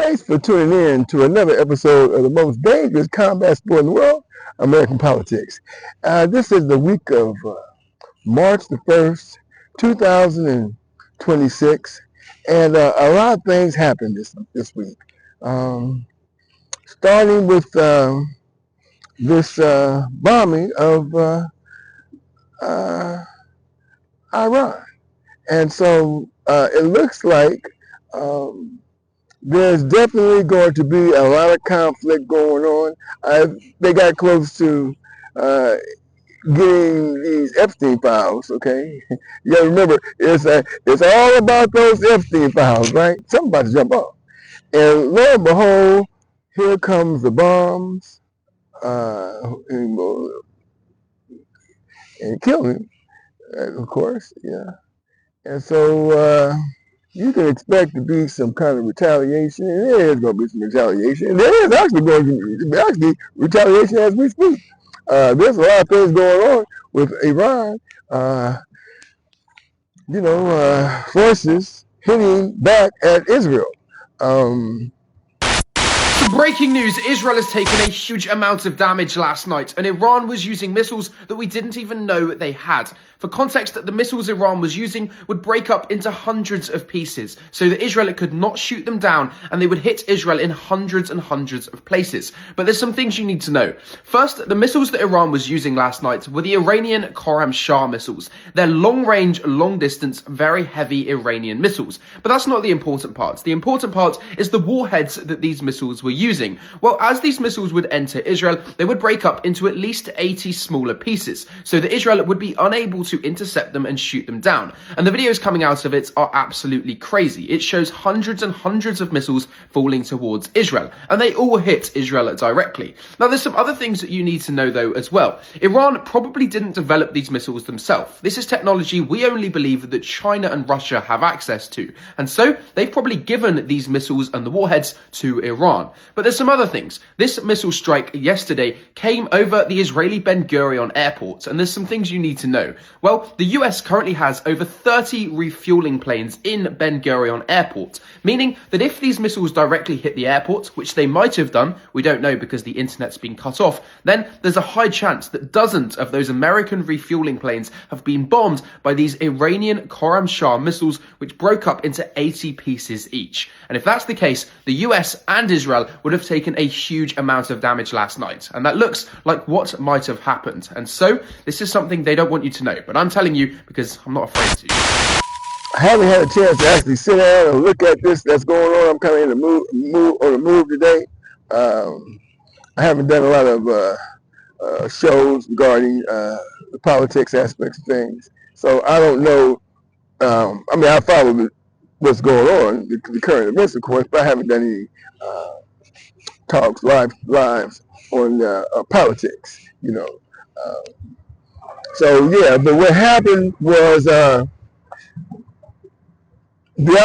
Thanks for tuning in to another episode of the most dangerous combat sport in the world, American politics. This is the week of March the 1st, 2026, and a lot of things happened this week. Starting with this bombing of Iran. And so it looks like there's definitely going to be a lot of conflict going on. They got close to getting these Epstein files, okay? You gotta remember, it's all about those Epstein files, right? Something's about to jump off. And lo and behold, here comes the bombs and kill him, of course, yeah. And so you can expect to be some kind of retaliation, and there is going to be some retaliation, and there is actually going to be retaliation as we speak. There's a lot of things going on with Iran, forces hitting back at Israel. Breaking news, Israel has taken a huge amount of damage last night, and Iran was using missiles that we didn't even know they had. For context, the missiles Iran was using would break up into hundreds of pieces, so that Israel could not shoot them down, and they would hit Israel in hundreds and hundreds of places. But there's some things you need to know. First, the missiles that Iran was using last night were the Iranian Khorramshahr missiles. They're long-range, long-distance, very heavy Iranian missiles. But that's not the important part. The important part is the warheads that these missiles were using. Well, as these missiles would enter Israel, they would break up into at least 80 smaller pieces, so that Israel would be unable to intercept them and shoot them down. And the videos coming out of it are absolutely crazy. It shows hundreds and hundreds of missiles falling towards Israel, and they all hit Israel directly. Now, there's some other things that you need to know, though, as well. Iran probably didn't develop these missiles themselves. This is technology we only believe that China and Russia have access to, and so they've probably given these missiles and the warheads to Iran. But there's some other things. This missile strike yesterday came over the Israeli Ben Gurion airport, and there's some things you need to know. Well, the US currently has over 30 refueling planes in Ben Gurion airport, meaning that if these missiles directly hit the airport, which they might have done, we don't know because the internet's been cut off, then there's a high chance that dozens of those American refueling planes have been bombed by these Iranian Khorramshahr missiles, which broke up into 80 pieces each. And if that's the case, the US and Israel would have taken a huge amount of damage last night, and that looks like what might have happened. And so this is something they don't want you to know, but I'm telling you because I'm not afraid to. I haven't had a chance to actually sit down and look at this that's going on. I'm kind of in the move today. I haven't done a lot of shows regarding the politics aspects of things, so I don't know. I follow what's going on, the current events, of course, but I haven't done any talks lives on politics, so yeah, but what happened was the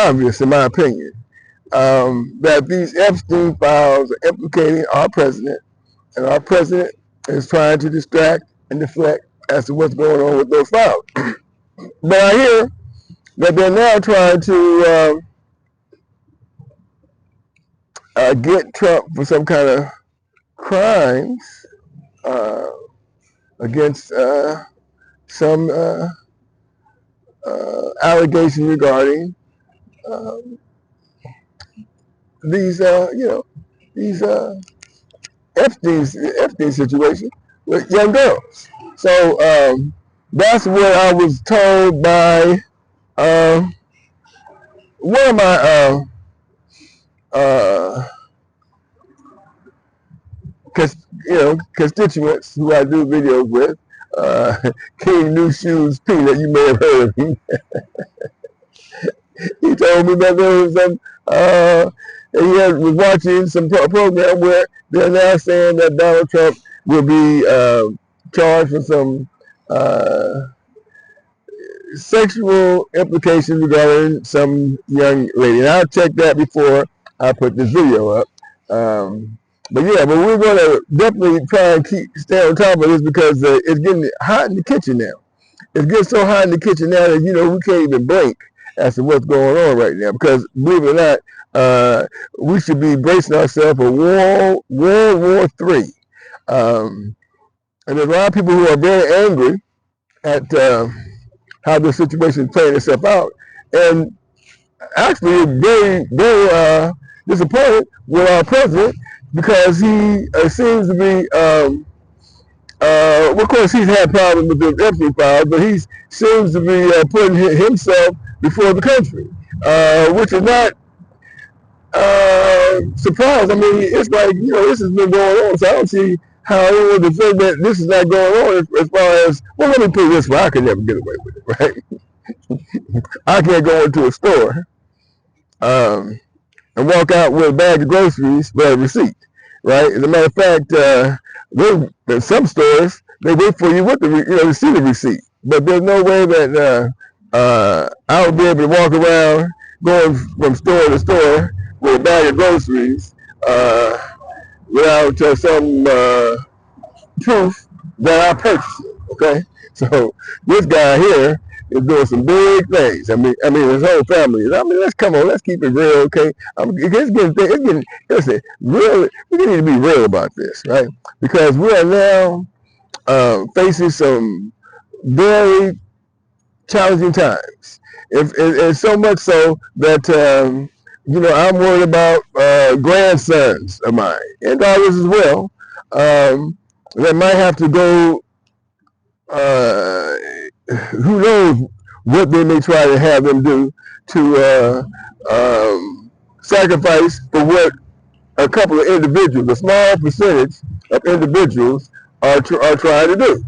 obvious, in my opinion, that these Epstein files are implicating our president, and our president is trying to distract and deflect as to what's going on with those files. But I hear that they're now trying to get Trump for some kind of crimes against some allegation regarding these Epstein situation with young girls. So that's what I was told by one of my constituents who I do videos with, King New Shoes P, that you may have heard of him. He told me that there was some, he was watching some program where they're now saying that Donald Trump will be charged for some sexual implications regarding some young lady. And I'll check that before I put this video up. But we're going to definitely try and stay on top of this because it's getting hot in the kitchen now. It's getting so hot in the kitchen now that, we can't even blink. as to what's going on right now. Because believe it or not, we should be bracing ourselves for World War III. And there's a lot of people who are very angry at how this situation is playing itself out, and actually very, very disappointed with our president because he seems to be, of course, he's had problems with the Epstein files, but he seems to be putting himself before the country, which is not surprised. I mean, it's like, this has been going on, so I don't see how anyone would think that this is not going on as far as, well, let me put it this way, I could never get away with it, right? I can't go into a store and walk out with a bag of groceries with a receipt, right? As a matter of fact, in some stores, they wait for you with the, to see the receipt. But there's no way that I would be able to walk around going from store to store with a bag of groceries without some proof that I purchased it. Okay, so this guy here is doing some big things. I mean, his whole family. Let's keep it real. Okay, listen, really, we need to be real about this, right? Because we are now facing some very challenging times, and so much so that I'm worried about grandsons of mine and daughters as well that might have to go. Who knows what they may try to have them do to sacrifice for what a couple of individuals, a small percentage of individuals are trying to do,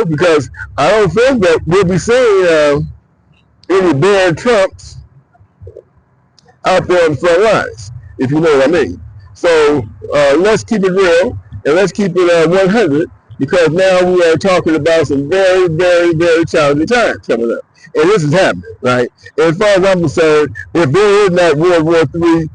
because I don't think that we'll be seeing any bad Trumps out there in the front lines, if you know what I mean. So let's keep it real and let's keep it 100, because now we are talking about some very, very, very challenging times coming up. And this is happening, right? And as far as I'm concerned, if there is not World War III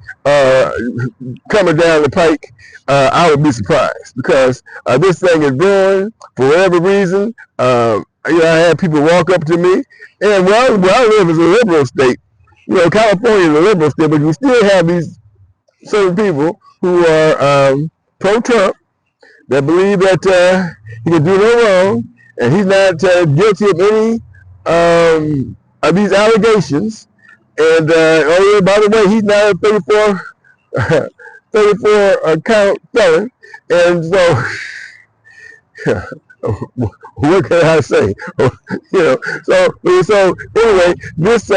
coming down the pike, I would be surprised, because this thing is brewing for whatever reason. I had people walk up to me, and where I live is a liberal state. California is a liberal state, but you still have these certain people who are pro-Trump, that believe that he can do no wrong, and he's not guilty of any of these allegations. And oh yeah, by the way, he's not a 34 count felon. And so, what can I say? So anyway, this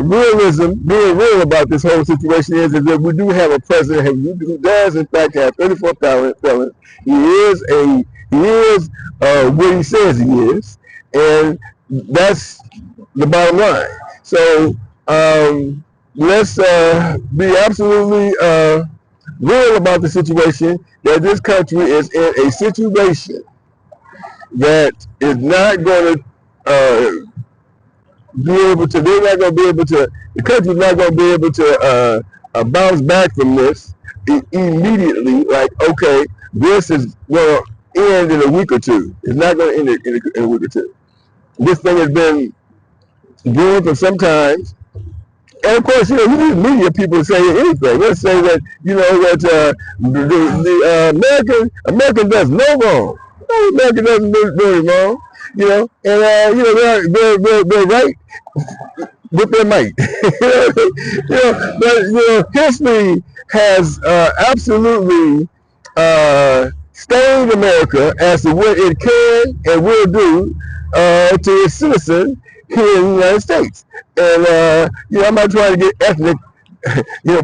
realism, being real about this whole situation is that we do have a president who does in fact have 34 felons. He is what he says he is, and that's the bottom line. So let's be absolutely real about the situation, that this country is in a situation that is not going to they're not going to be able to, the country's not going to be able to bounce back from this immediately. Like, okay, this is going to end in a week or two. It's not going to end in a week or two. This thing has been brewing for some time. And of course, you need media people to say anything. Let's say that, that the American does no wrong. No, America doesn't do any wrong. And they're right with their might. But history has absolutely stained America as to what it can and will do to its citizens here in the United States. And I'm not trying to get ethnic,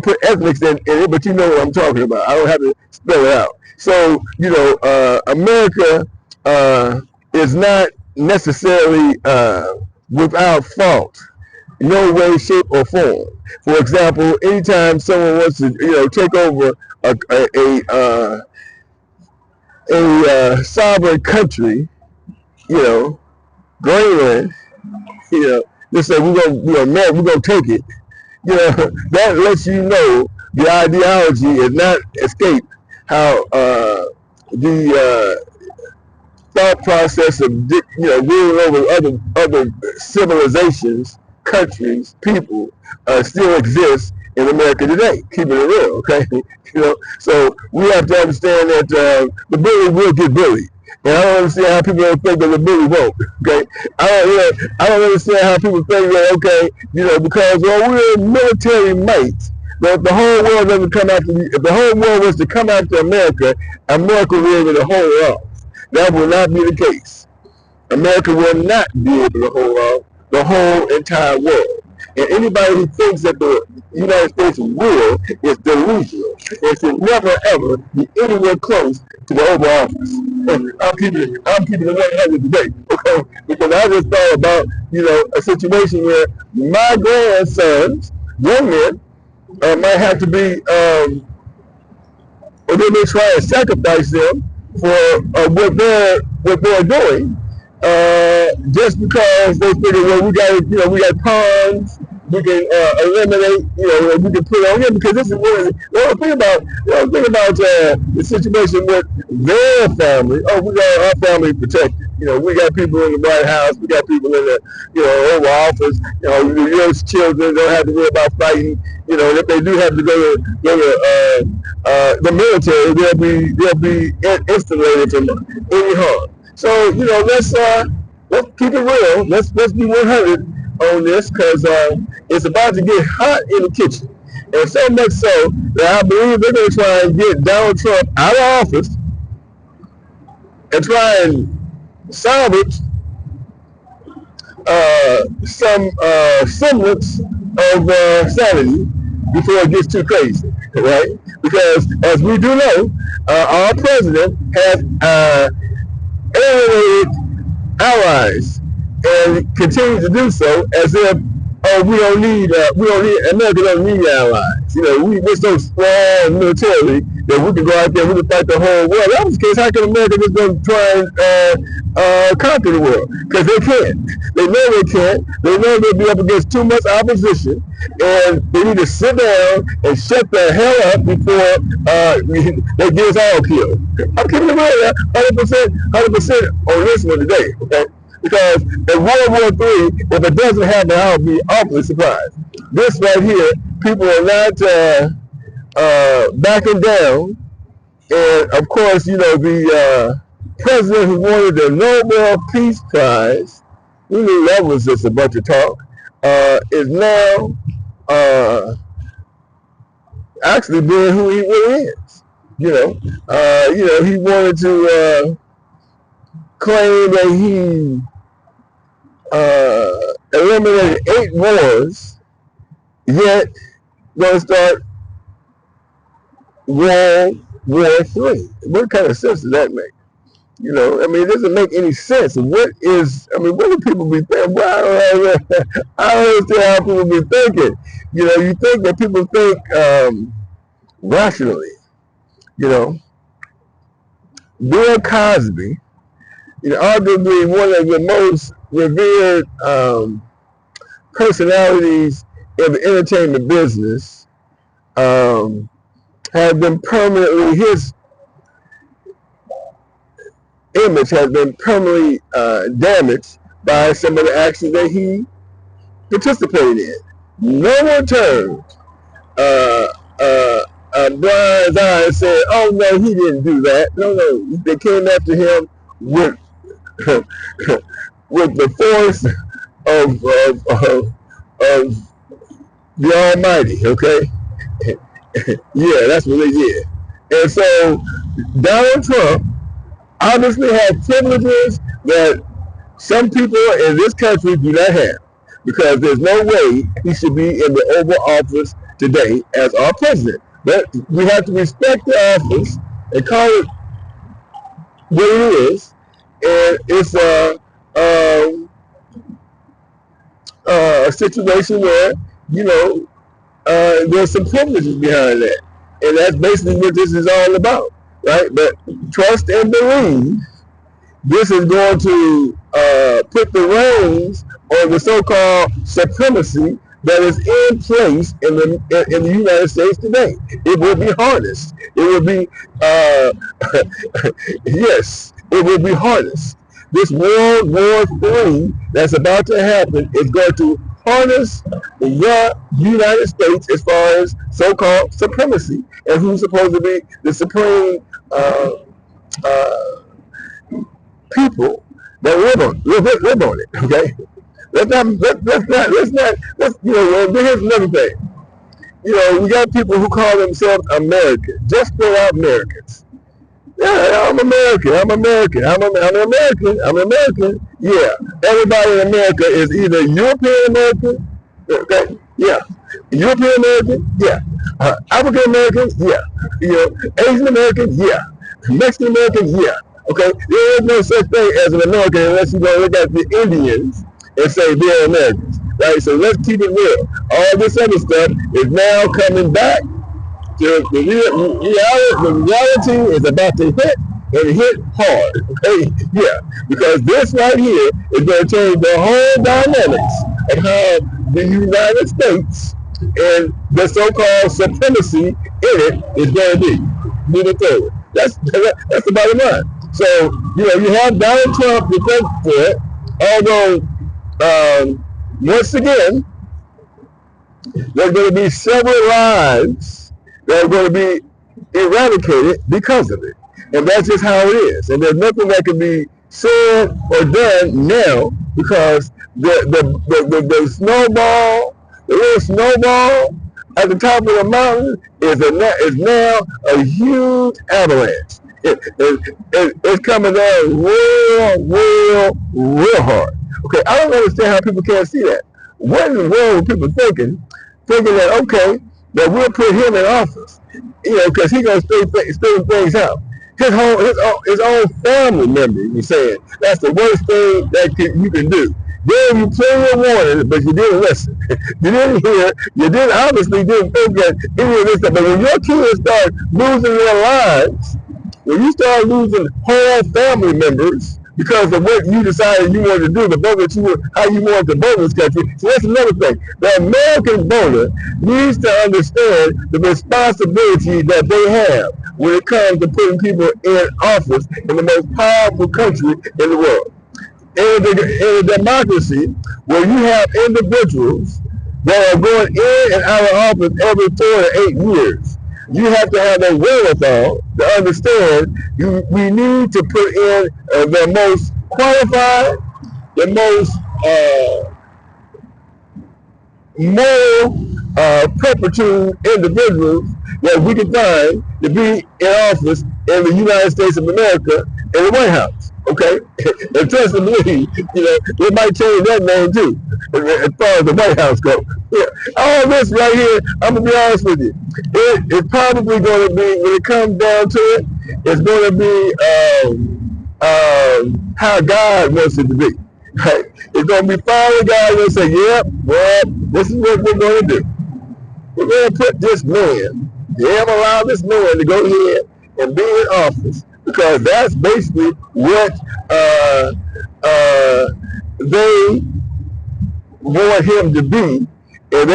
put ethnics in it, but you know what I'm talking about. I don't have to spell it out. So America is not necessarily without fault, no way, shape, or form. For example, anytime someone wants to, take over a sovereign country, Greenland, they say we're gonna take it. That lets you know the ideology is not escape how the thought process of ruling over other civilizations countries, people still exist in America today. Keeping it real, okay? So we have to understand that the bully will get bullied. And I don't understand how people don't think that the bully won't. Okay, I don't understand how people think that because we're military might. That if the whole world doesn't come after if the whole world was to come after America, America will be able to hold off. That will not be the case. America will not be able to hold off the whole entire world. And anybody who thinks that the United States will is delusional. It should never ever be anywhere close to the Oval Office. I'm keeping it 100 today, okay? Because I just thought about a situation where my grandsons, young men, might have to be, or they may try and sacrifice them for what they're doing. Just because they figure, well, we got pawns, we can eliminate, we can put on here because this is what think about the situation with their family. Oh, we got our family protected. We got people in the White House, we got people in the Oval Office. The U.S. children don't have to worry about fighting. If they do have to go to the military, they'll be insulated from any harm. So let's keep it real. Let's be 100 on this because it's about to get hot in the kitchen, and so much so that I believe they're going to try and get Donald Trump out of office and try and salvage some semblance of sanity before it gets too crazy, right? Because as we do know, our president has alienated allies and continues to do so as if America don't need allies. We're so strong militarily that we can go out there and we can fight the whole world. That was the case. How can America just go try and conquer the world? Because they can't. They know they can't. They know they'll be up against too much opposition, and they need to sit down and shut the hell up before they get us all killed. I'm keeping it real, 100% on this one today, okay? Because in World War III, if it doesn't happen, I'll be awfully surprised. This right here, people are not backing down. And of course, the president who wanted the Nobel Peace Prize, we knew that was just a bunch of talk, is now actually being who he really is. He wanted to claim that he eliminated 8 wars, yet going to start World War III. What kind of sense does that make? It doesn't make any sense. What do people be thinking? Well, I don't understand how people be thinking. You think that people think rationally. Bill Cosby, arguably one of the most revered personalities in the entertainment business, has been permanently, his image has been permanently damaged by some of the actions that he participated in. No one turned Brian's eye and said, "Oh no, he didn't do that." No, they came after him with with the force of the Almighty. Okay, yeah, that's what they did. And so Donald Trump obviously had privileges that some people in this country do not have, because there's no way he should be in the Oval Office today as our president. But we have to respect the office and call it what it is, and it's a situation where there's some privileges behind that, and that's basically what this is all about, right? But trust and believe this is going to put the reins on the so-called supremacy that is in place in the United States today. It will be harnessed. It will be yes, it will be harnessed. This World War III that's about to happen is going to harness the United States as far as so-called supremacy and who's supposed to be the supreme uh, people that live on it. Okay, let's here's another thing. You got people who call themselves American, just straight out Americans. Yeah, I'm American. I'm American. I'm American. I'm American. Yeah, everybody in America is either European American. Okay. Yeah, European American. Yeah, African Americans. Yeah, Asian Americans. Yeah, Mexican Americans. Yeah. Okay. There is no such thing as an American unless you go look at the Indians and say they're Americans. Right. So let's keep it real. All this other stuff is now coming back. The reality is about to hit and hit hard. Okay? Yeah, because this right here is going to change the whole dynamics of how the United States and the so-called supremacy in it is going to be moving forward. That's the bottom line. So you have Donald Trump to thank for it, although once again there's going to be several lives that are going to be eradicated because of it. And that's just how it is. And there's nothing that can be said or done now because the snowball, the little snowball at the top of the mountain is now a huge avalanche. It's coming down real hard. Okay, I don't understand how people can't see that. What in the world are people thinking that, okay, that we'll put him in office, because he's gonna straighten things out. His own family members were saying that's the worst thing that you can do. Then you plenty of warning, but you didn't listen. You didn't hear. You obviously didn't think that any of this stuff. But when your kids start losing their lives, when you start losing whole family members because of what you decided you wanted to do, how you wanted to vote in this country. So that's another thing. The American voter needs to understand the responsibility that they have when it comes to putting people in office in the most powerful country in the world. In a democracy where you have individuals that are going in and out of office every 4 to 8 years, you have to have a wherewithal to understand we need to put in the most qualified, the most moral perpetual individuals that we can find to be in office in the United States of America in the White House. Okay? And trust and believe, they might change that name too, as far as the White House goes. Yeah. All this right here, I'm going to be honest with you. It's probably going to be, when it comes down to it, it's going to be how God wants it to be. Right? It's going to be finally God will say, yep, well, this is what we're going to do. We're going to put this man, allow this man to go ahead and be in office, because that's basically what they want him to be, and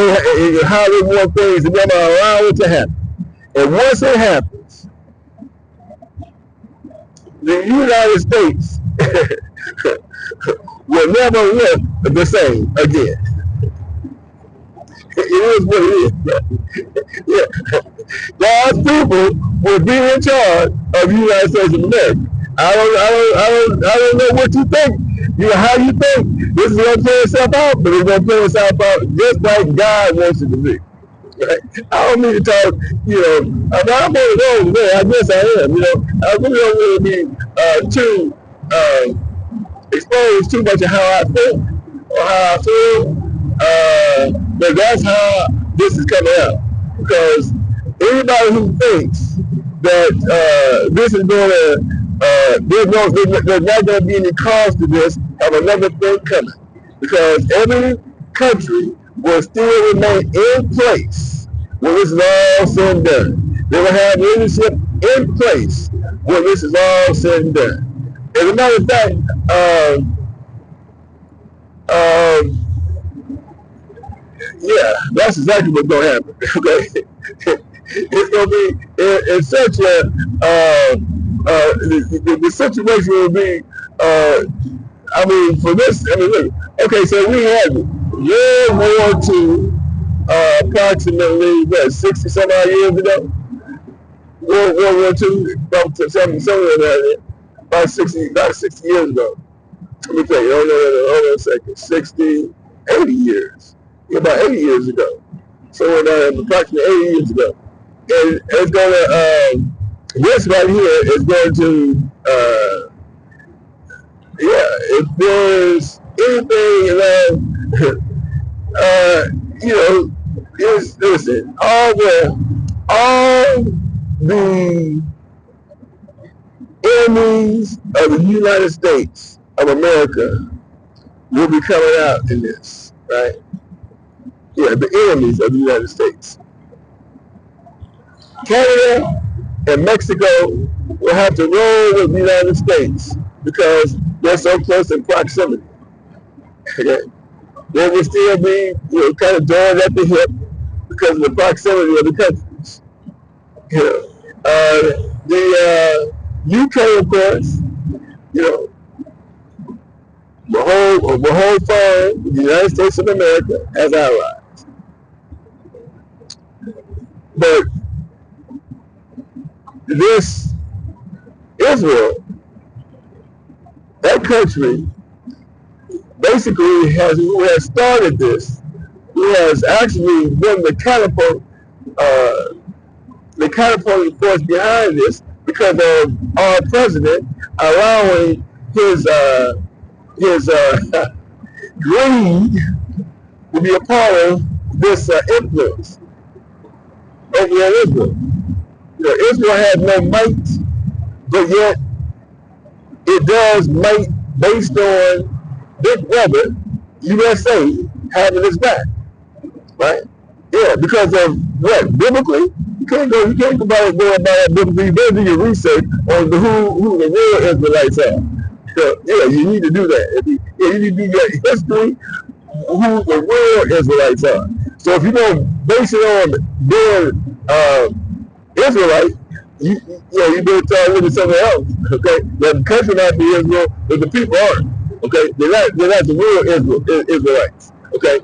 how they want things, and they're going to allow it to happen. And once it happens, the United States will never look the same again. It is what it is. Yeah. God's people will be in charge of the United States of America. I don't know what you think. How you think this is going to play itself out, but it's going to play itself out just like God wants it to be. Right? I don't need to talk, I'm one of those today. I guess I am, I really don't want to be too exposed too much of how I think or how I feel, but that's how this is coming out. Because anybody who thinks that this is going to, there's not going to be any cause to this, have another thing coming. Because every country will still remain in place when this is all said and done. They will have leadership in place when this is all said and done. As a matter of fact, yeah, that's exactly what's going to happen. Okay, it's going to be in such a the situation will be. For this, look. Okay, so we had World War II, approximately, 60 some odd years ago? World War II, about somewhere around there, about 60 years ago. Let me think, hold on a second, 60, 80 years. Yeah, about 80 years ago. So approximately 80 years ago. And it's going to, this right here is going to, if there's anything, listen, all the enemies of the United States of America will be coming out in this, right? Yeah, the enemies of the United States. Canada and Mexico will have to roll with the United States because they're so close in proximity. Okay? They will still be, kind of joined at the hip because of the proximity of the countries. The UK, of course, will hold firm with the United States of America as allies. But this Israel, that country, basically who has started this, who has actually been the catapulting force behind this, because of our president allowing his greed to be a part of this influence over Israel. Israel has no might, but yet it does might based on Big Brother USA having its back, right? Yeah, because of what? Biblically, you can't go about it biblically. You better do your research on who the real Israelites are. So, you need to do that. You need to do your history, who the real Israelites are. So if you don't base it on being Israelite, you better try to look at somewhere else. Okay, the country might be Israel, but the people aren't. Okay, they're not the real Israelites. Okay,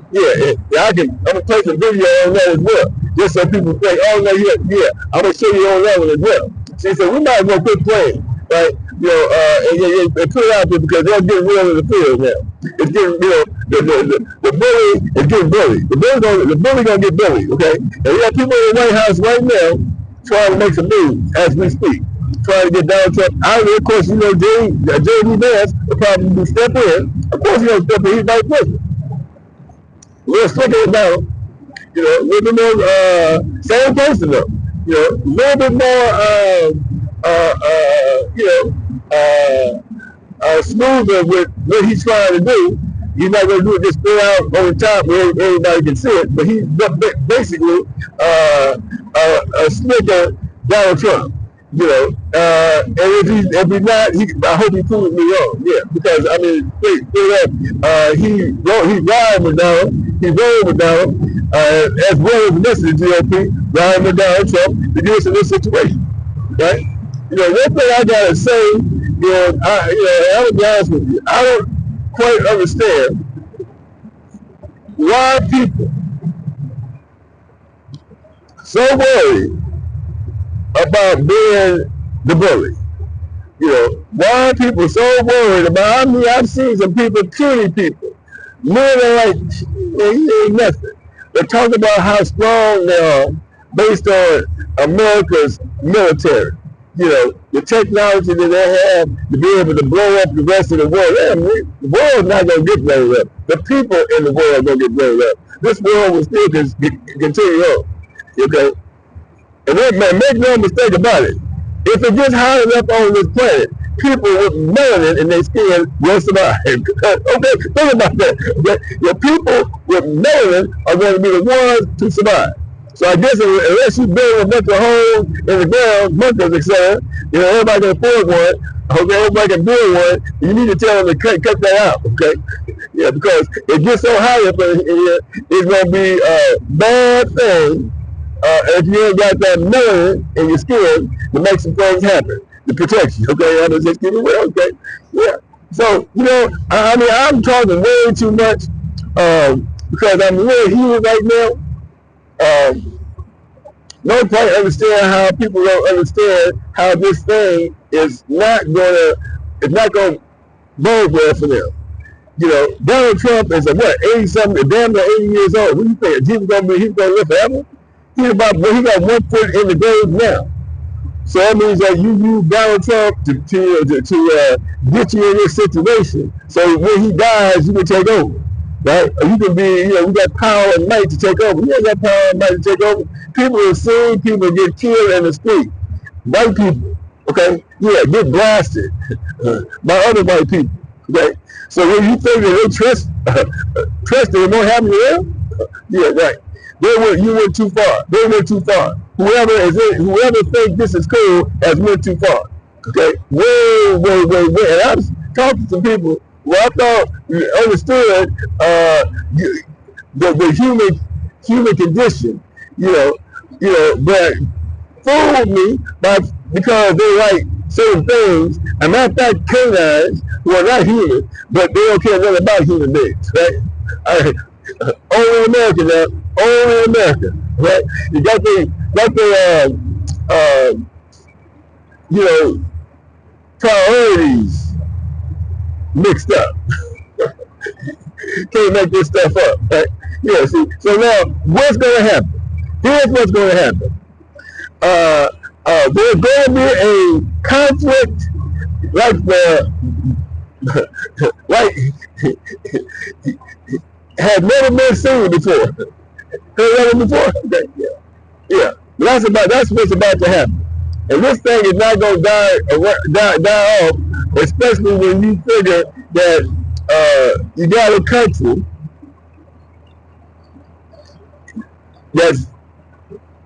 I'm gonna play some video on that as well, just so people think, oh no, I'm gonna show you on that one as well. See, so we might as well quit playing, right? And put it out there because they're getting real in the field now. It's getting, the bully is getting bullied. The bully gonna get bullied, okay? And we got people in the White House right now trying to make some moves as we speak, trying to get Donald Trump out of there. Of course, J.D. Vance will probably step in. Of course, he's gonna step in. He's vice president. We're sticking it down, a little bit more, same person though, a little bit more, smoother with what he's trying to do. He's not going to do it just throw out over the top where everybody can see it, but he's basically a slicker Donald Trump. And if he's not, I hope he proves me wrong. Yeah, because I mean, he's riding with Donald. He's rolling with Donald, as well as the rest of the GOP, riding with Donald Trump to get us in this situation, right? One thing I gotta say is, I'll be honest with you, I don't quite understand why people so worried about being the bully. Why are people so worried about? I mean, I've seen some people, killing people, living like he ain't nothing. They talk about how strong they are based on America's military. The technology that they have to be able to blow up the rest of the world. The world's not going to get blown up. The people in the world are going to get blown up. This world will still continue on. Okay? And then, make no mistake about it. If it gets hot enough on this planet, people with melanin in their skin will survive. Okay, think about that. Okay? The people with melanin are going to be the ones to survive. So I guess unless you build a bunch of holes in the ground, bunkers, etc., everybody can afford one. Okay, everybody can build one. You need to tell them to cut that out. Okay, because it gets so high up in here, it's going to be a bad thing. If you ain't got that melanin in your skin to make some things happen, to protect you, okay? I'm just keep it real, okay? Yeah. So, I'm talking way too much. because I'm really human right now. No quite understand how people don't understand how this thing is not gonna bode well for them. You know, Donald Trump is a what, 80-something, damn near 80 years old. What do you think? He's gonna live forever? He got 1 foot in the grave now. So that means that you use Donald Trump to get you in this situation. So when he dies, you can take over. Right? Or you can be, we got power and might to take over. We ain't got power and might to take over. People are seeing people get killed in the street. White people, okay? Yeah, get blasted by other white people. Okay? So when you think that they trust it won't happen to them? Yeah, right. You went too far. They went too far. Whoever thinks this is cool has went too far. Okay? Way. And I was talking to some people who I thought understood the human condition, but fooled me because they like certain things. And matter of fact, canines who are not human, but they don't care nothing about human beings, right? Only in America now. Only in America, right? You got the priorities mixed up. Can't make this stuff up, right? Yeah, see, so now what's going to happen? Here's what's going to happen. There's going to be a conflict had never been seen before. Heard of it before? Okay. Yeah. That's what's about to happen. And this thing is not going to die off, especially when you figure that you got a country that's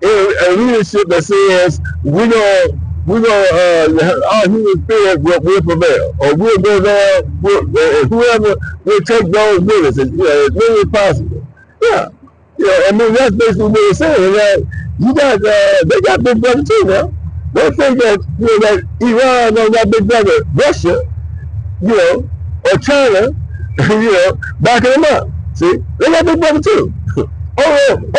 in a leadership that says we're gonna our human spirit will prevail, or we'll go down. Whoever will take those with us, as many as possible. Yeah, I mean that's basically what they're saying. That they got big brother too now. Don't think that that Iran don't got big brother Russia, or China, backing them up. See, they got big brother too. Iran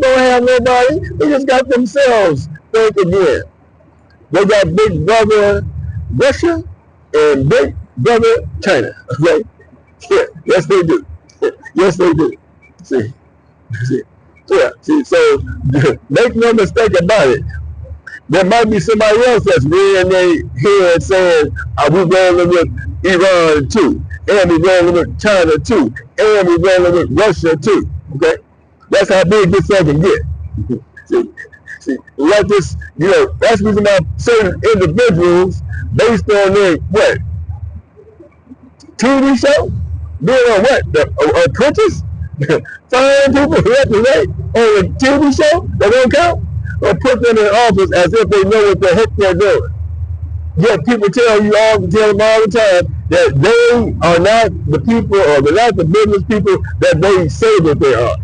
don't have nobody. They just got themselves. Think again. They got big brother Russia and big brother China. Okay? Yeah, yes they do. Yes they do. See. Yeah. See. So make no mistake about it. There might be somebody else that's rearing their head saying, "We rolling with Iran too, and we rolling with China too, and we rolling with Russia too." Okay, that's how big this thing can get. See, like this, that's the reason why certain individuals, based on their TV show, being on the Apprentice, find people who represent on a TV show that don't count, or put them in office as if they know what the heck they're doing. Yet people tell them all the time that they are not the people, or they're not the business people that they say that they are.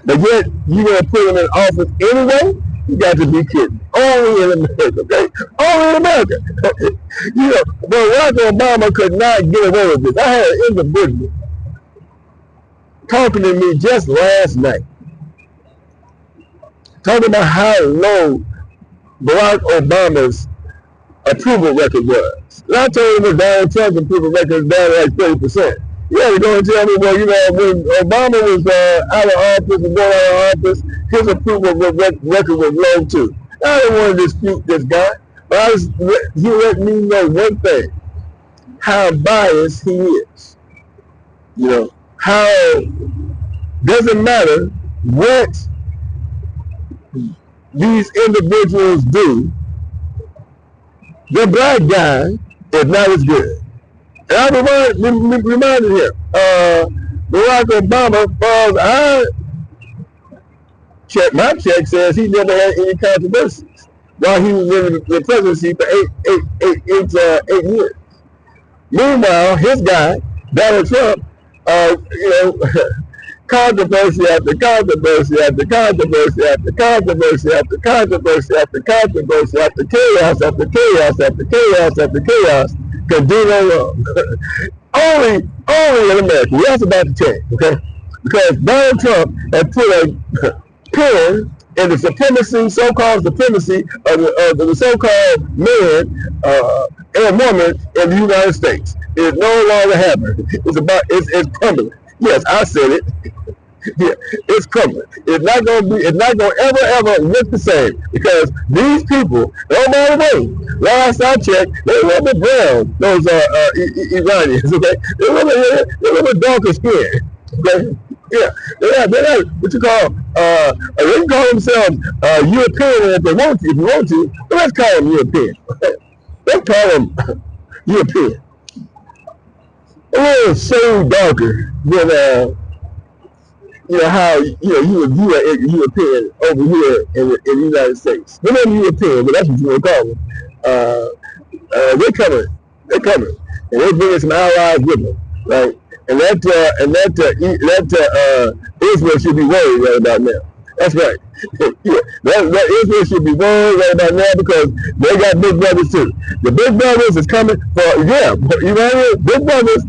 But yet you're gonna put them in office anyway. You got to be kidding. Only in America, okay? Only in America. Barack Obama could not get away with this. I had an individual talking to me just last night, talking about how low Barack Obama's approval record was. And I told him that Donald Trump's approval record was down to like 30%. Yeah, they're going to tell me, when Obama was out of office and going out of office, his approval record was low too. I didn't want to dispute this guy, but he let me know one thing: how biased he is. How doesn't matter what these individuals do, the black guy is not as good. And I reminded him, Barack Obama, my check says he never had any controversies while he was in the presidency for eight years. Meanwhile, his guy, Donald Trump, controversy after controversy after controversy after controversy after controversy after controversy after chaos after chaos after chaos after chaos. can do no wrong. only in America. That's about to change, okay? Because Donald Trump has put a pin in the supremacy, so-called supremacy of the so-called man and woman in the United States. It no longer happening. It's crumbling. Yes, I said it. Yeah, it's crumbling. It's not gonna ever look the same because these people, oh by the way, last I checked, they're a little bit brown, those Iranians, okay? They're a little bit darker skin. Okay? Yeah, they're not what you call they can call themselves European if they want to, if you want to, but let's call them European. Let's call them European. A little shade darker than how you would view a European over here in the United States. They're not European, but that's what you want to call them. They're coming, and they're bringing some allies with them, right? And that Israel should be worried right about now. That's right. Yeah, that Israel should be worried right about now because they got big brothers too. The big brothers is coming for big brothers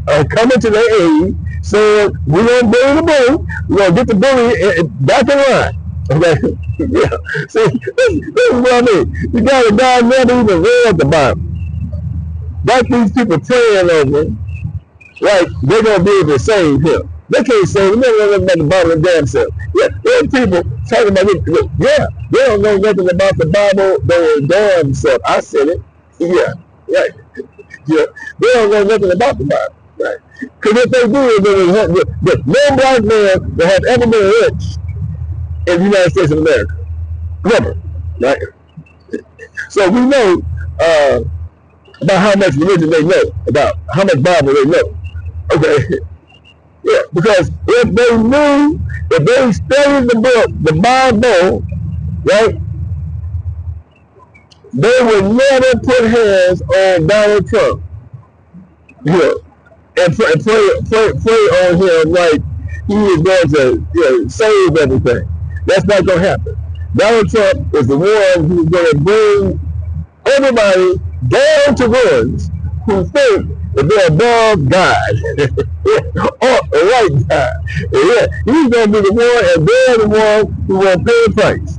are coming to their aid, saying we're gonna bully the bully, we're gonna get the bully back in line. Okay, yeah. See, this is what I mean. You got a guy never even read the Bible. Like these people praying over him, like they're gonna be able to save him. They can't save him. They don't know nothing about the damn self. Yeah, there are people talking about it. Yeah, they don't know nothing about the Bible. Their damn self. I said it. Yeah, right. Yeah, they don't know nothing about the Bible. Right. Because if they do, no black man that have ever been rich in the United States of America. Never. Right? So we know about how much religion they know, about how much Bible they know. Okay? Yeah, because if they studied the book, the Bible, right, they would never put hands on Donald Trump. And pray on him like he is going to save everything. That's not going to happen. Donald Trump is the one who's going to bring everybody down to ones who think that they're above God or a right God. Yeah, he's going to be the one, and they're the one who will pay the price.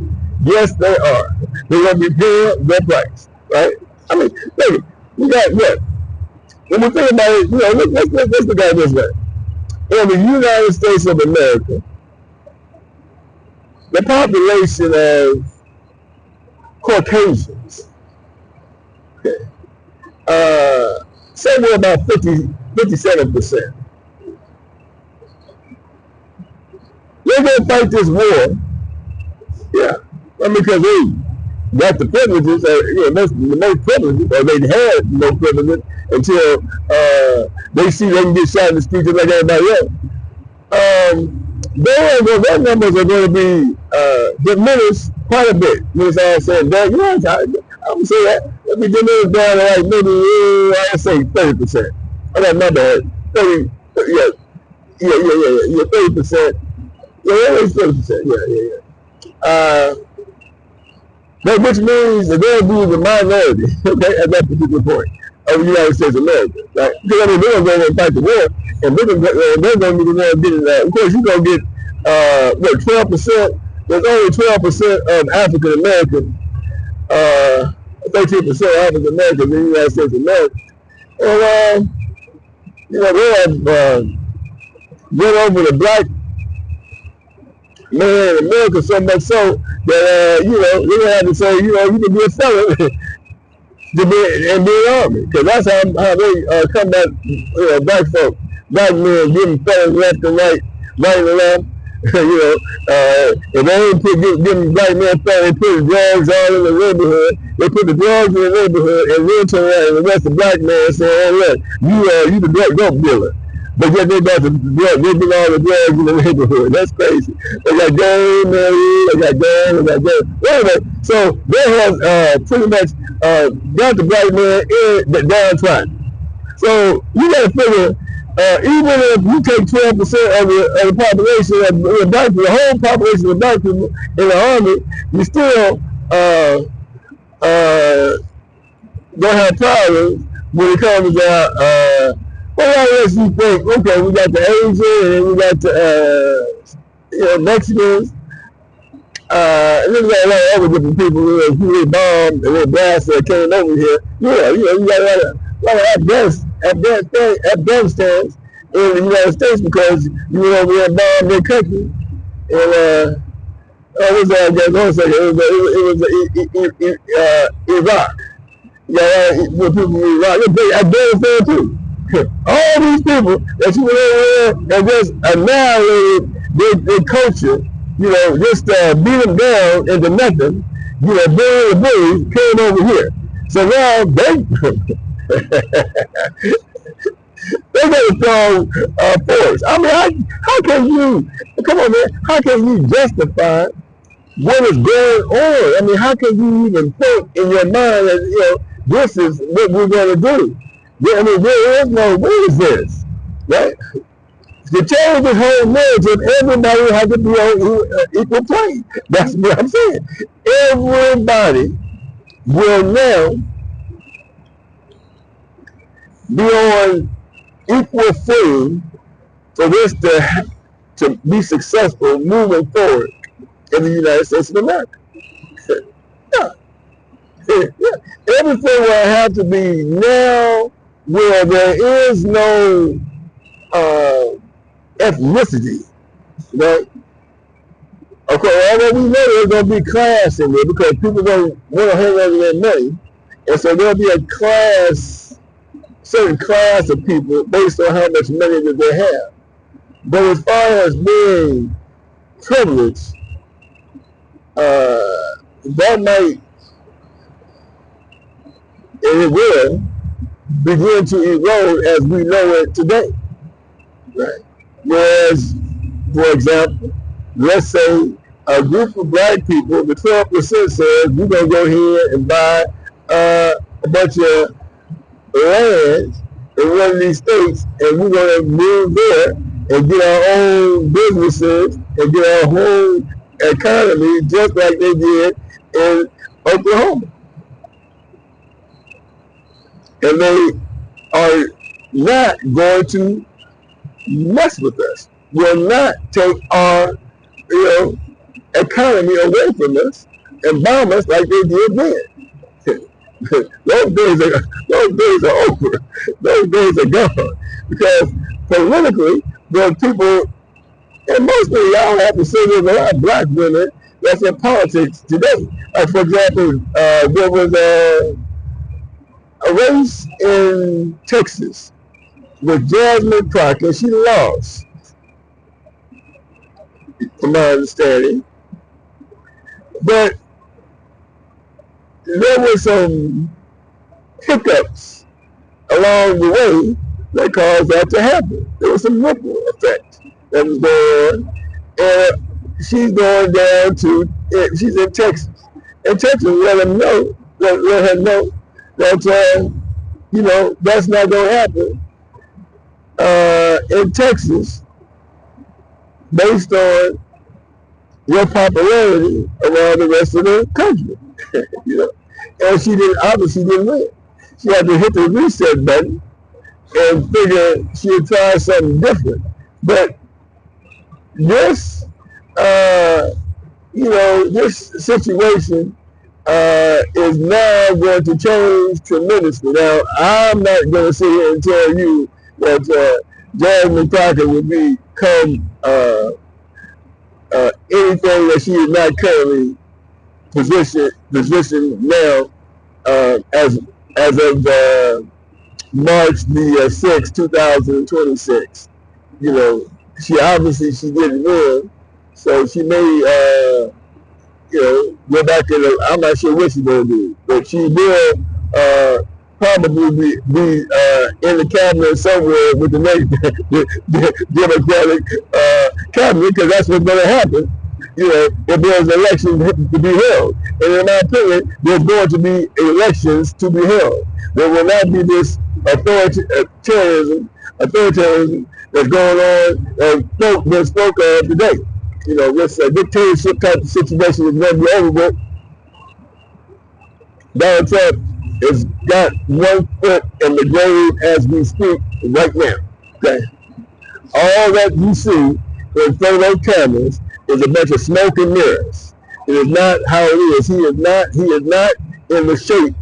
Yes, they are. They're going to be paying their price, right? I mean, look, you got what? When we think about it, let's look at it this way. In the United States of America, the population of Caucasians, somewhere about 57%. They're going to fight this war, yeah, because they got the privileges, the most privileges, or they had no privileges until they see they can get shot in the street just like everybody else. Their numbers are going to be diminished quite a bit. When it's all said and done, I would say that. Let me diminished down to like maybe, I'd say 30%. I got my bad. 30%. Yeah, 30%. Yeah, it's 30%. Yeah. But which means that they'll be the minority, okay, at that particular point of the United States of America, right? Because I mean, they're going to fight the war, and they're going to be the one getting that. Of course, you're going to get 12%. There's only 12% of African American, 13% African Americans in the United States of America. And they have went over the black man in America so much so that they're gonna have to say, you can be a felon to be in the army, because that's how they combat black folk, black men giving felons left and right and left. If they ain't giving black men felons, they put the drugs all in the neighborhood. They put the drugs in the neighborhood and then turn around and arrest the black man saying, "Hey, look, you the drug dealer." But yet they got the drugs in the neighborhood. That's crazy. They got gang, man. They got gang. Anyway, so they have pretty much got the black man in the downtrodden. So you got to figure, even if you take 12% of the population of the whole population of black people in the army, you still gonna have problems when it comes out. What else you think? Okay, we got the Asian and we got the Mexicans. And then we got a lot of other different people who they bombed and they blasted that came over here. You got a lot of Afghanistans in the United States because you went over there and bombed their country. And what was that? Hold a second. It was Iraq. Yeah, with people from Iraq. They Afghanistan too. All these people that you went over there and just annihilated their culture, just beat them down into nothing, bury the bullies, came over here. So now they got a strong force. I mean, how can you, come on man, how can you justify what is going on? I mean, how can you even think in your mind that, this is what we're going to do? I mean, there is no, what is this? Right? To change this whole narrative, everybody has to be on equal plane. That's what I'm saying. Everybody will now be on equal footing for this to be successful moving forward in the United States of America. Everything will have to be now where there is no ethnicity, right? Okay, although we know there's going to be class in there because people don't want to hang over their money, and so there'll be a certain class of people based on how much money that they have. But as far as being privileged, that might, and it will, begin to erode as we know it today. Right? Whereas, for example, let's say a group of black people, the 12% says we're going to go here and buy a bunch of land in one of these states and we're going to move there and get our own businesses and get our own economy just like they did in Oklahoma. And they are not going to mess with us. Will not take our, economy away from us and bomb us like they did then. Those days are over. Those days are gone. Because politically, the people, and mostly y'all have to say there's a lot of black women that's in politics today. Like for example, there was a race in Texas with Jasmine Crockett. She lost, from my understanding. But there were some hiccups along the way that caused that to happen. There was some ripple effect that was going on. And she's going down to, she's in Texas. And Texas let her know that, that's not going to happen in Texas based on your popularity around the rest of the country. And she obviously didn't win. She had to hit the reset button and figure she would try something different. But this, this situation is now going to change tremendously. Now, I'm not going to sit here and tell you that Jasmine Crockett would become anything that she is not currently positioned now as of March the 6th, 2026. She didn't win, so she may go back and I'm not sure what she's going to do, but she will probably be in the cabinet somewhere with the next Democratic cabinet, because that's what's going to happen. If there's an election to be held. And in my opinion, there's going to be elections to be held. There will not be this authoritarianism that's going on and been spoke of today. This dictatorship type of situation is going to be over with. Donald Trump is got 1 foot in the grave as we speak right now. Okay, all that you see in photo cameras is a bunch of smoke and mirrors. It is not how it is. He is not in the shape,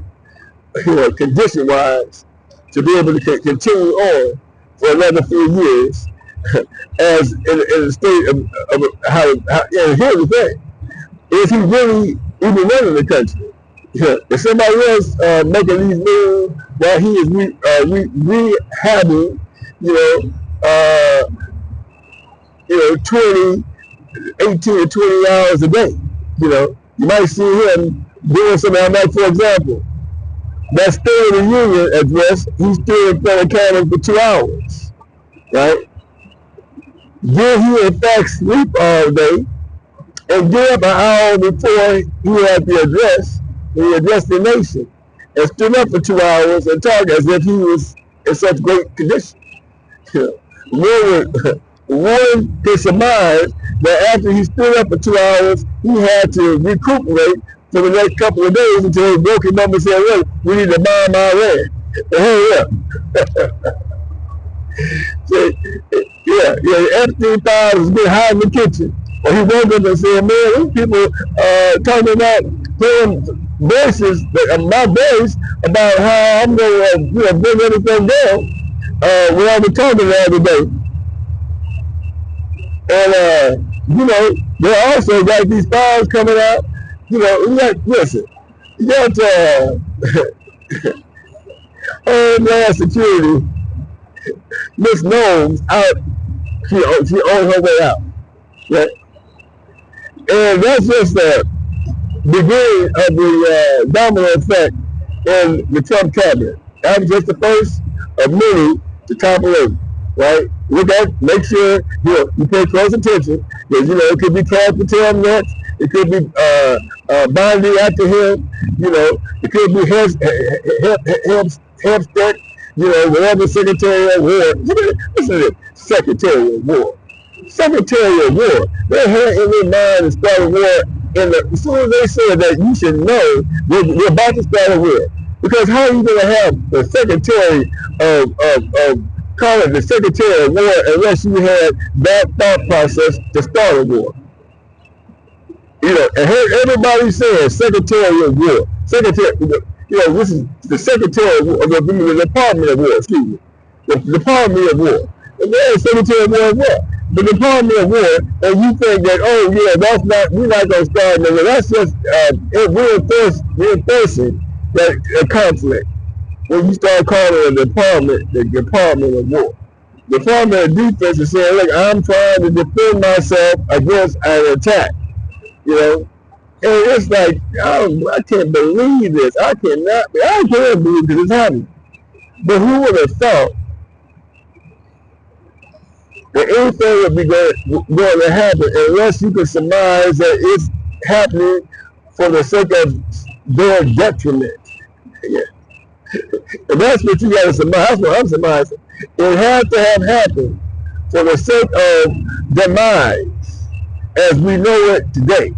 condition wise, to be able to continue on for another few years as in a state of how and here's the thing. Is he really even running the country? Yeah. If somebody else making these moves while he is rehabbing, 20, 18 to 20 hours a day, you might see him doing something like, for example, that State of the Union address, he stood in front of cameras for 2 hours, right? Then he in fact sleep all day and get up an hour before he had the address, he addressed the nation, and stood up for 2 hours and talked as if he was in such great condition. One could surmise that after he stood up for 2 hours, he had to recuperate for the next couple of days until he broke him up and said, "Look, we need to bomb Iran. Hurry up." So, Epstein files was getting hot in the kitchen. Or he woke up and said, "Man, these people talking about playing voices, my voice about how I'm going to bring everything down when I was talking the other day." And, they also got these files coming out. Listen, you got Homeland Security, Miss Gnomes out, she on her way out. Right? And that's just the beginning of the domino effect in the Trump cabinet. That was just the first of many to topple over, right? Make sure you pay close attention, because it could be Cash Patel next, it could be Bondi after him, it could be Hempstead, whatever Secretary of War. Listen to this, Secretary of War. Secretary of War. They had in their mind to start a war, as soon as they said that, you should know we're about to start a war. Because how are you going to have the Secretary of call it the Secretary of War unless you had that thought process to start a war? And everybody says Secretary of War. Secretary, this is the Secretary of War, the Department of War, excuse me. The Department of War. And there's Secretary of War as well. The Department of War, and you think that, we're not going to start no war. That's just reinforcing that conflict. When you start calling the Department of War. The Department of Defense is saying, look, I'm trying to defend myself against an attack. And it's like, I can't believe this. I can't believe this is happening. But who would have thought that anything would be going to happen unless you could surmise that it's happening for the sake of their detriment? Yeah. And that's what you got to surmise. That's what I'm surmising. It had to have happened for the sake of demise as we know it today.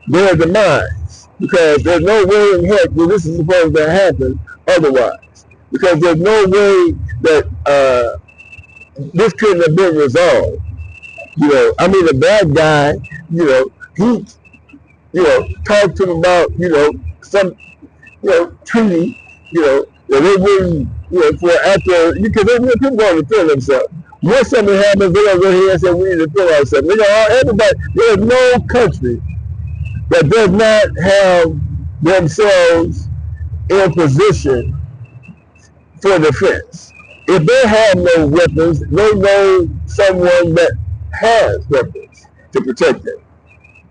Their demise. Because there's no way in heck that this is supposed to happen otherwise. Because there's no way that this couldn't have been resolved. The bad guy, he, talked to him about, some, treaty, that they wouldn't, for after, because people going to defend themselves. Once something happens, they're going to go here and say, we need to defend ourselves. Everybody, there's no country that does not have themselves in position for defense. If they have no weapons, they know someone that has weapons to protect them,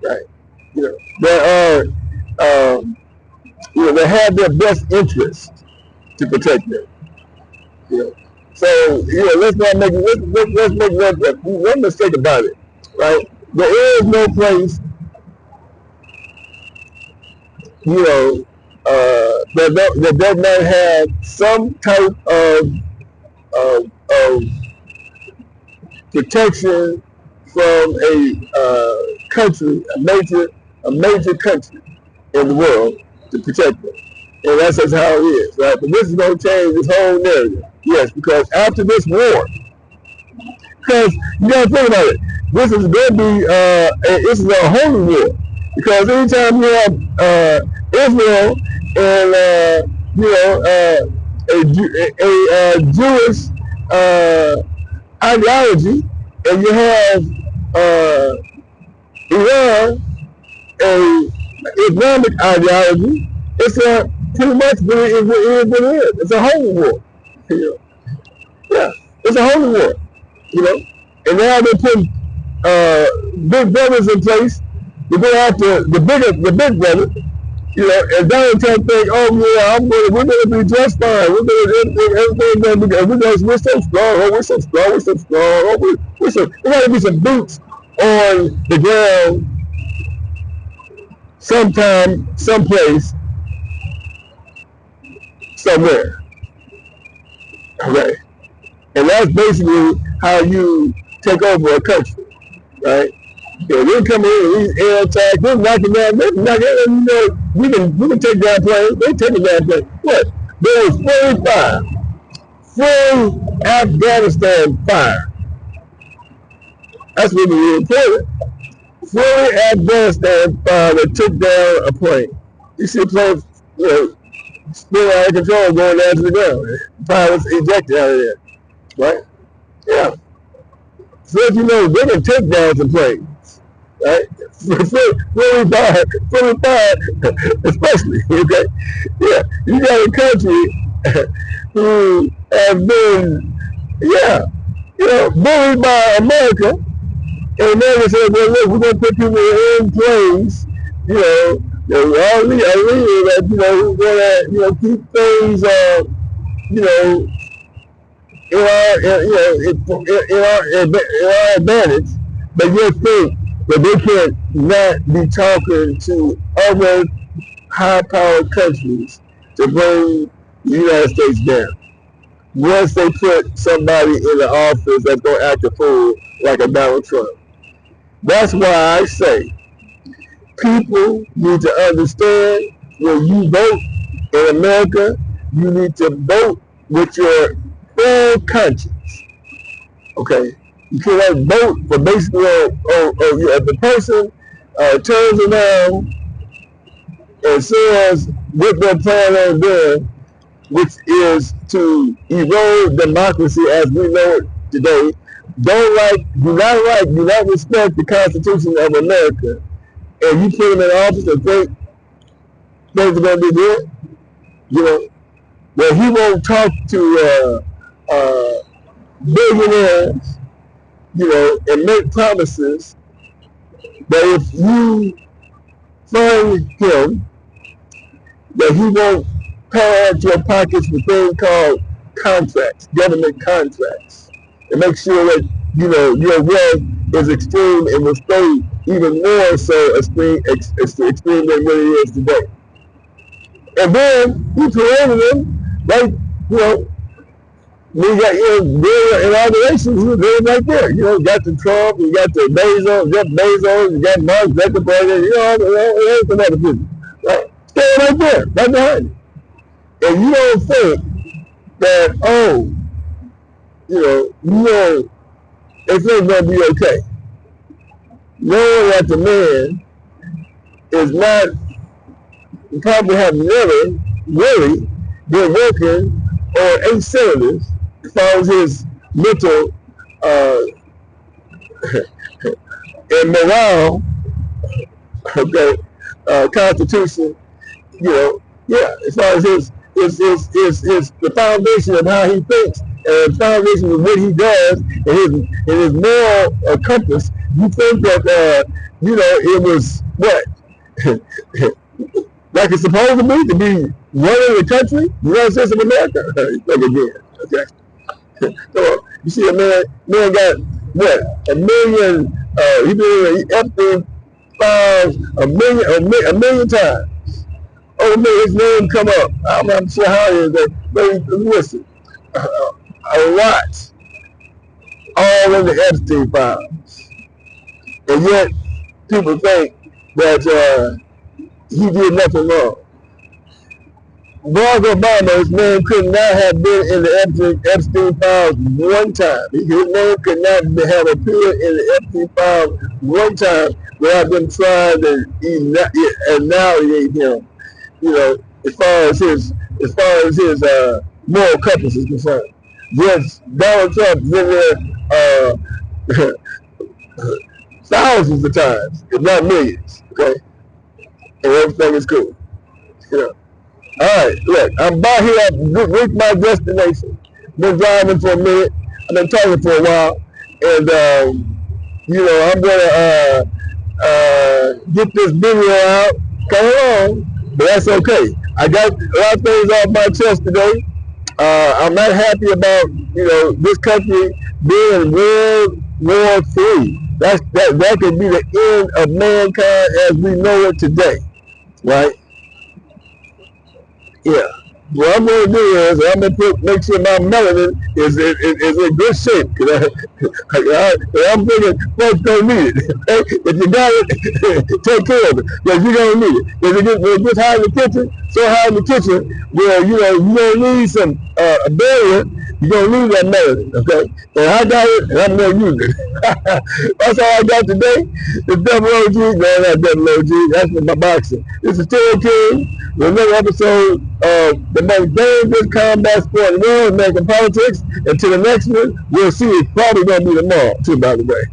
right? They have their best interest to protect them. So let's not make let's make one mistake about it, right? There is no place, that does not have some type of protection from a country, a major country in the world to protect them. And that's just how it is, right? But this is going to change this whole narrative. Yes, because after this war, because you got to think about it, this is going to be, this is a holy war. Because anytime you have Israel and, a Jewish ideology, and you have Iran, a Islamic ideology, it's pretty much what it is. It's a holy war. Yeah, it's a holy war. And now they're putting big brothers in place to go after the big brother. And Donald Trump think, oh yeah, we're gonna be just fine. Everything's gonna be good. We're so strong. Oh, we're so strong. We're so strong. Oh, there gotta be some boots on the ground sometime, someplace, somewhere. Okay. And that's basically how you take over a country, right? They come in with these air attacks, they're knocking down, we can take down planes, they take down planes. What? There was 45 full Afghanistan fire. That's really important. Fully Afghanistan fire that took down a plane. You see a plane, spin out of control going down to the ground. Pilots ejected out of there, right? Yeah. So if they can take down some planes, right? Fully fired, especially, okay? Yeah, you got a country who has been, bullied by America, and America said, well, look, we're going to put people in planes, all the that, we're going to, keep things, in our advantage, but you think that they can't not be talking to other high-powered countries to bring the United States down. Once they put somebody in the office that's going to act a fool like a Donald Trump. That's why I say people need to understand when you vote in America, you need to vote with your full conscience. Okay? You cannot vote for basically if the person turns around and says what they're planning on doing, which is to erode democracy as we know it today, do not respect the Constitution of America, and you put them in office and think things are going to be good, well, he won't talk to billionaires, and make promises that if you fund him, that he won't pay out your pockets with things called contracts, government contracts, and make sure that, your wealth is extreme and will stay even more so extreme than what it is today. And then you created them, like, we got their inaugurations, he was there right there. You got the Trump, you got the Jeff Bezos, you got Mark Zuckerberg, everything other people. Right? Stay right there, right behind you. And you don't think that, it's not going to be okay. Knowing that the man is not, probably have never really been working on 8 cylinders as far as his mental and morale, constitution, as far as his the foundation of how he thinks and the foundation of what he does and his moral compass, you think that it was what like it's supposed to be running the country, the United States of America. Think again, okay? So you see a man got what, $1 million, he been Epstein files a million times. Oh man, his name come up. I'm not sure how it is that, but listen, a lot, all in the Epstein files, and yet people think that he did nothing wrong. Barack Obama, his name could not have been in the Epstein files one time. His name could not have appeared in the Epstein files one time without them trying to annihilate him. You know, as far as his moral compass is concerned. Yes, Donald Trump been there thousands of times, if not millions. Okay, and everything is cool. You know. All right, look, I'm about here. I've reached my destination. Been driving for a minute. I've been talking for a while, and you know, I'm gonna get this video out. Come along, but that's okay. I got a lot of things off my chest today. I'm not happy about, you know, this country being in World War III. That could be the end of mankind as we know it today, right? Yeah. What I'm going to do is I'm going to make sure my melanin is in good shape. I'm thinking folks don't need it. If you got it, take care of it, because you're going to need it. If it gets high in the kitchen, so high in the kitchen, where you know you don't need some a barrier, you're going to need that melanin, okay? And I got it, and I'm going to use it. That's all I got today. The Double OG, no, not Double OG, that's my boxing. This is Terry King. Another episode of the most dangerous combat sport in the world, American politics. Until the next one, we'll see. It's probably going to be tomorrow, too, by the way.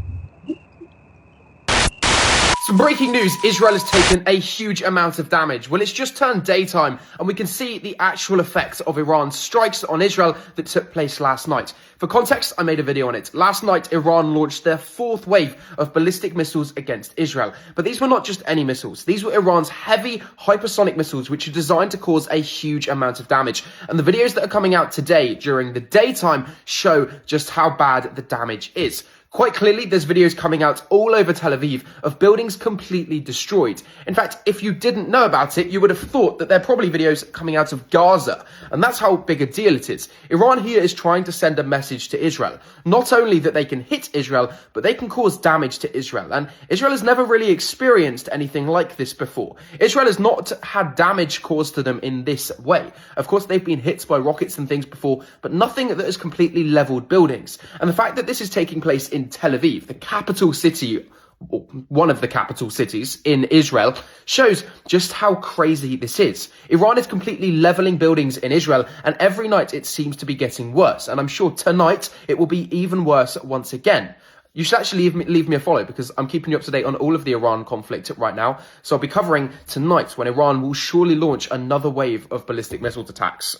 Some breaking news, Israel has taken a huge amount of damage. Well, it's just turned daytime, and we can see the actual effects of Iran's strikes on Israel that took place last night. For context, I made a video on it. Last night, Iran launched their fourth wave of ballistic missiles against Israel. But these were not just any missiles. These were Iran's heavy hypersonic missiles, which are designed to cause a huge amount of damage. And the videos that are coming out today during the daytime show just how bad the damage is. Quite clearly, there's videos coming out all over Tel Aviv of buildings completely destroyed. In fact, if you didn't know about it, you would have thought that there are probably videos coming out of Gaza. And that's how big a deal it is. Iran here is trying to send a message to Israel. Not only that they can hit Israel, but they can cause damage to Israel. And Israel has never really experienced anything like this before. Israel has not had damage caused to them in this way. Of course, they've been hit by rockets and things before, but nothing that has completely leveled buildings. And the fact that this is taking place in Tel Aviv, the capital city, or one of the capital cities in Israel, shows just how crazy this is. Iran is completely leveling buildings in Israel, and every night it seems to be getting worse. And I'm sure tonight it will be even worse once again. You should actually leave me a follow, because I'm keeping you up to date on all of the Iran conflict right now. So I'll be covering tonight when Iran will surely launch another wave of ballistic missile attacks.